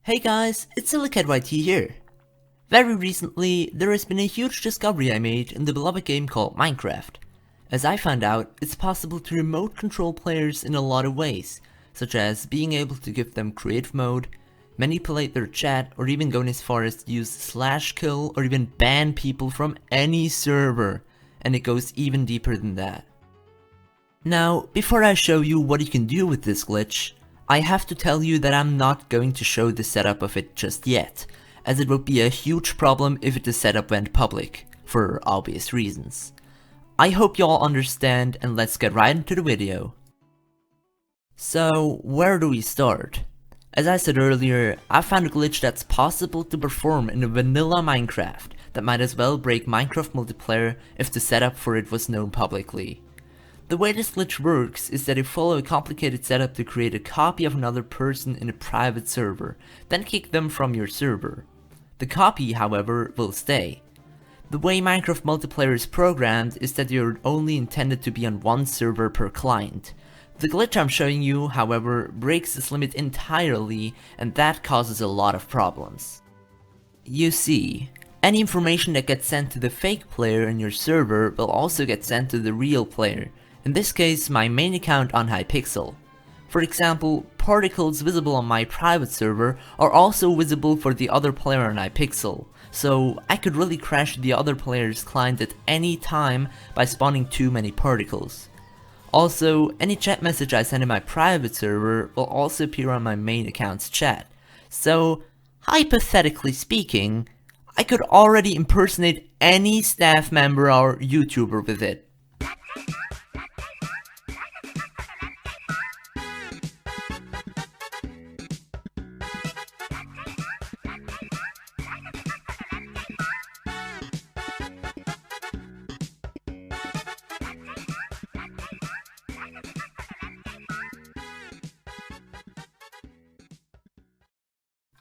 Hey guys, it's SilicatYT here. Very recently, there has been a huge discovery I made in the beloved game called Minecraft. As I found out, it's possible to remote control players in a lot of ways, such as being able to give them creative mode, manipulate their chat, or even going as far as to use /kill or even ban people from any server, and it goes even deeper than that. Now, before I show you what you can do with this glitch, I have to tell you that I'm not going to show the setup of it just yet, as it would be a huge problem if the setup went public, for obvious reasons. I hope you all understand, and let's get right into the video. So, where do we start? As I said earlier, I found a glitch that's possible to perform in a vanilla Minecraft that might as well break Minecraft multiplayer if the setup for it was known publicly. The way this glitch works is that you follow a complicated setup to create a copy of another person in a private server, then kick them from your server. The copy, however, will stay. The way Minecraft multiplayer is programmed is that you're only intended to be on one server per client. The glitch I'm showing you, however, breaks this limit entirely, and that causes a lot of problems. You see, any information that gets sent to the fake player in your server will also get sent to the real player. In this case, my main account on Hypixel. For example, particles visible on my private server are also visible for the other player on Hypixel, so I could really crash the other player's client at any time by spawning too many particles. Also, any chat message I send in my private server will also appear on my main account's chat, so hypothetically speaking, I could already impersonate any staff member or YouTuber with it.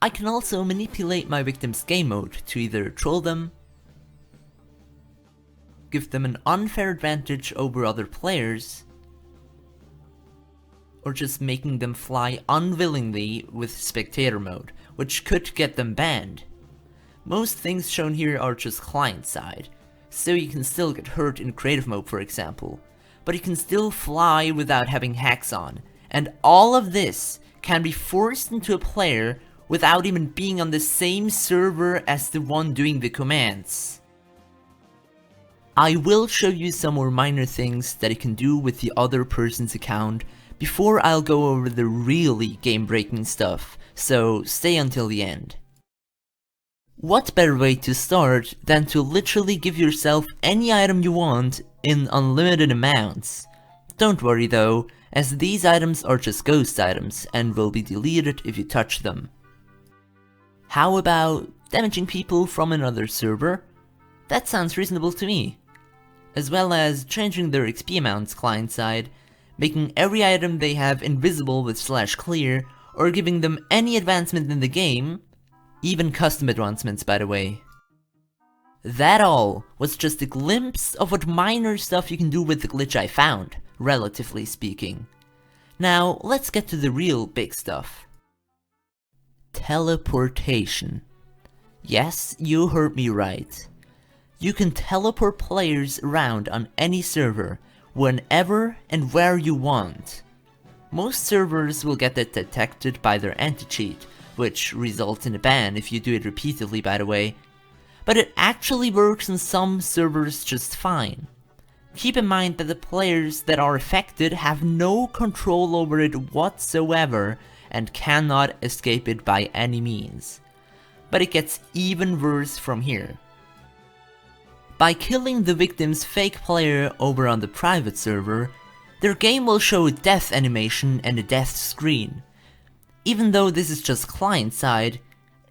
I can also manipulate my victim's game mode to either troll them, give them an unfair advantage over other players, or just making them fly unwillingly with spectator mode, which could get them banned. Most things shown here are just client side, so you can still get hurt in creative mode for example, but you can still fly without having hacks on, and all of this can be forced into a player without even being on the same server as the one doing the commands. I will show you some more minor things that you can do with the other person's account before I'll go over the really game-breaking stuff, so stay until the end. What better way to start than to literally give yourself any item you want in unlimited amounts? Don't worry though, as these items are just ghost items and will be deleted if you touch them. How about damaging people from another server? That sounds reasonable to me. As well as changing their XP amounts client side, making every item they have invisible with /clear, or giving them any advancement in the game, even custom advancements by the way. That all was just a glimpse of what minor stuff you can do with the glitch I found, relatively speaking. Now let's get to the real big stuff. Teleportation. Yes, you heard me right. You can teleport players around on any server, whenever and where you want. Most servers will get that detected by their anti-cheat, which results in a ban if you do it repeatedly by the way, but it actually works on some servers just fine. Keep in mind that the players that are affected have no control over it whatsoever and cannot escape it by any means. But it gets even worse from here. By killing the victim's fake player over on the private server, their game will show a death animation and a death screen. Even though this is just client side,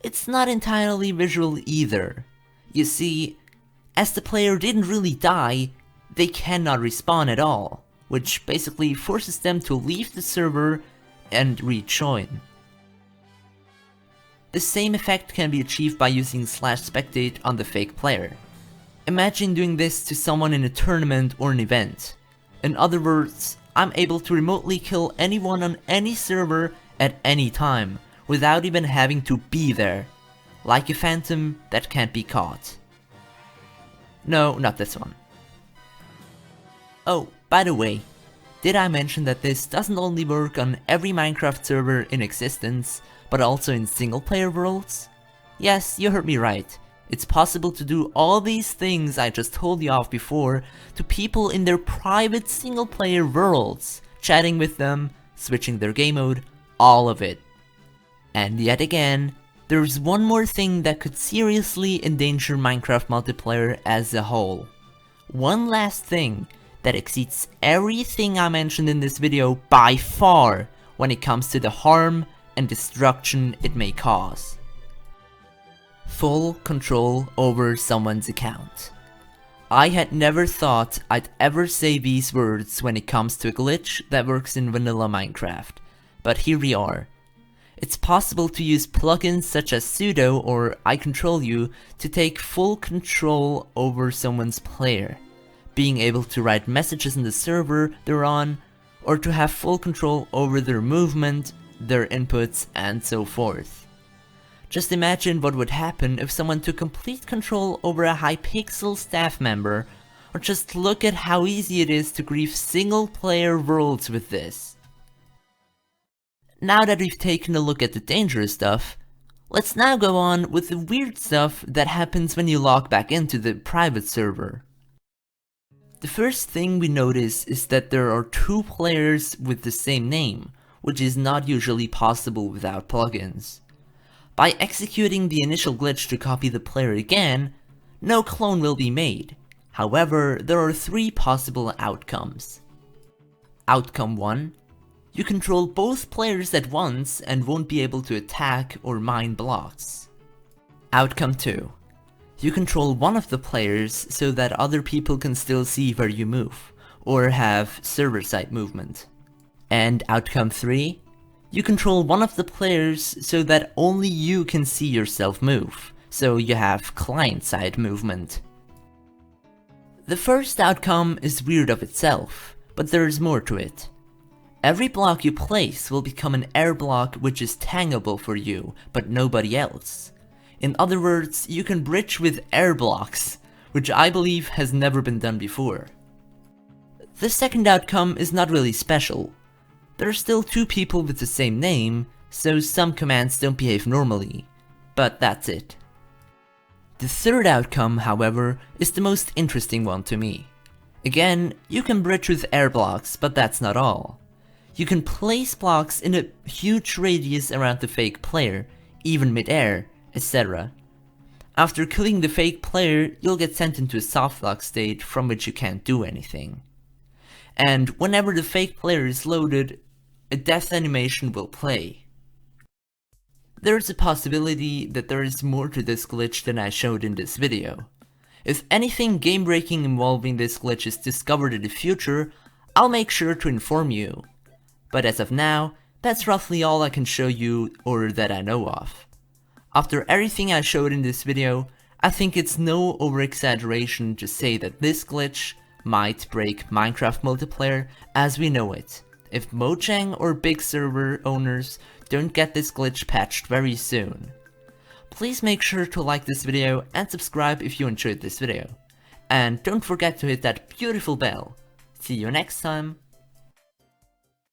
it's not entirely visual either. You see, as the player didn't really die, they cannot respawn at all, which basically forces them to leave the server and rejoin. The same effect can be achieved by using /spectate on the fake player. Imagine doing this to someone in a tournament or an event. In other words, I'm able to remotely kill anyone on any server at any time, without even having to be there, like a phantom that can't be caught. No, not this one. Oh, by the way, did I mention that this doesn't only work on every Minecraft server in existence, but also in single player worlds? Yes, you heard me right. It's possible to do all these things I just told you of before to people in their private single player worlds, chatting with them, switching their game mode, all of it. And yet again, there's one more thing that could seriously endanger Minecraft multiplayer as a whole. One last thing that exceeds everything I mentioned in this video by far when it comes to the harm and destruction it may cause. Full control over someone's account. I had never thought I'd ever say these words when it comes to a glitch that works in vanilla Minecraft, but here we are. It's possible to use plugins such as sudo or iControlU to take full control over someone's player, being able to write messages in the server they're on, or to have full control over their movement, their inputs, and so forth. Just imagine what would happen if someone took complete control over a Hypixel staff member, or just look at how easy it is to grief single player worlds with this. Now that we've taken a look at the dangerous stuff, let's now go on with the weird stuff that happens when you log back into the private server. The first thing we notice is that there are two players with the same name, which is not usually possible without plugins. By executing the initial glitch to copy the player again, no clone will be made. However, there are three possible outcomes. Outcome 1. You control both players at once and won't be able to attack or mine blocks. Outcome 2. You control one of the players so that other people can still see where you move, or have server-side movement. And outcome 3. You control one of the players so that only you can see yourself move, so you have client-side movement. The first outcome is weird of itself, but there is more to it. Every block you place will become an air block which is tangable for you, but nobody else. In other words, you can bridge with air blocks, which I believe has never been done before. The second outcome is not really special. There are still two people with the same name, so some commands don't behave normally, but that's it. The third outcome, however, is the most interesting one to me. Again, you can bridge with air blocks, but that's not all. You can place blocks in a huge radius around the fake player, even mid-air, etc. After killing the fake player, you'll get sent into a softlock state from which you can't do anything. And whenever the fake player is loaded, a death animation will play. There's a possibility that there is more to this glitch than I showed in this video. If anything game-breaking involving this glitch is discovered in the future, I'll make sure to inform you. But as of now, that's roughly all I can show you or that I know of. After everything I showed in this video, I think it's no over-exaggeration to say that this glitch might break Minecraft multiplayer as we know it, if Mojang or big server owners don't get this glitch patched very soon. Please make sure to like this video and subscribe if you enjoyed this video. And don't forget to hit that beautiful bell. See you next time.